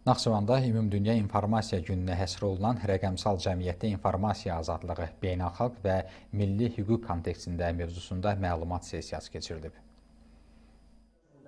Naxçıvanda Ümumdünya İnformasiya Gününə həsr olunan Rəqəmsal Cəmiyyətdə İnformasiya Azadlığı, Beynəlxalq və Milli Hüquq kontekstində mövzusunda məlumat sessiyası keçirilib.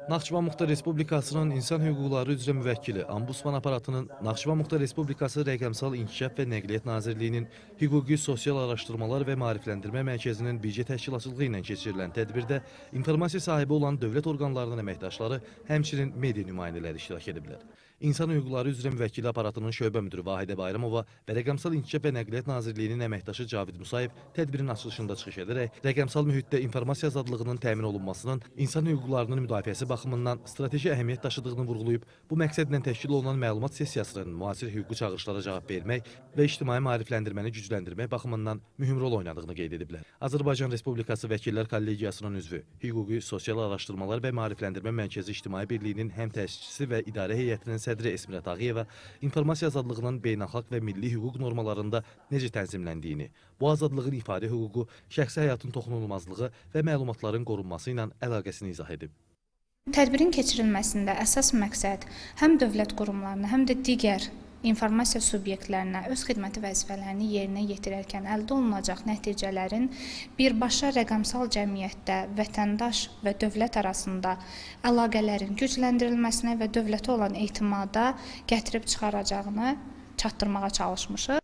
Naxçıvan Muxtar Respublikasının İnsan Hüquqları üzrə müvəkkili Ombudsman aparatının Naxçıvan Muxtar Respublikası Rəqəmsal İnkişaf və Nəqliyyat Nazirliyinin Hüquqi Sosial Araşdırmalar və Maarifləndirmə Mərkəzinin birgə təşkilatçılığı ilə keçirilən tədbirdə informasiya sahibi olan dövlət orqanlarının əməkdaşları, həmçinin media nümayəndələri iştirak ediblər. İnsan Hüquqları üzrə müvəkkili aparatının şöbə müdürü Vahidə Bayramova və Rəqəmsal İnkişaf və Nəqliyyat Nazirliyinin əməkdaşı Cavid Musayev tədbirin açılışında çıxış edərək rəqəmsal mühitdə informasiya azadlığının təmin olunmasının insan hüquqlarının müdafiəsi baxımından strateji əhəmiyyət daşıdığını vurğulayıb, bu məqsədlə təşkil olunan məlumat sessiyasının müasir hüquqi çağırışlara cavab vermək və ictimai maarifləndirməni gücləndirmək baxımından mühüm rol oynadığını qeyd ediblər. Azərbaycan Respublikası Vəkillər Kollegiyasının üzvü, Hüquqi Sosial Araşdırmalar və Maarifləndirmə Mərkəzi İctimai Birliyinin həm təşkiçisi və idarə heyətinin sədri Esmirət Ağayeva informasiya azadlığının beynəlxalq və milli hüquq normalarında necə tənzimləndiyini, bu azadlığın ifadə hüququ, şəxsi həyatın toxunulmazlığı və məlumatların qorunması ilə əlaqəsini izah edib. Tədbirin keçirilməsində əsas məqsəd həm dövlət qurumlarına, həm də digər informasiya subyektlərinə öz xidməti vəzifələrini yerinə yetirərkən əldə olunacaq nəticələrin birbaşa rəqəmsal cəmiyyətdə vətəndaş və dövlət arasında əlaqələrin gücləndirilməsinə və dövlətə olan etimada gətirib çıxaracağını çatdırmağa çalışmışıq.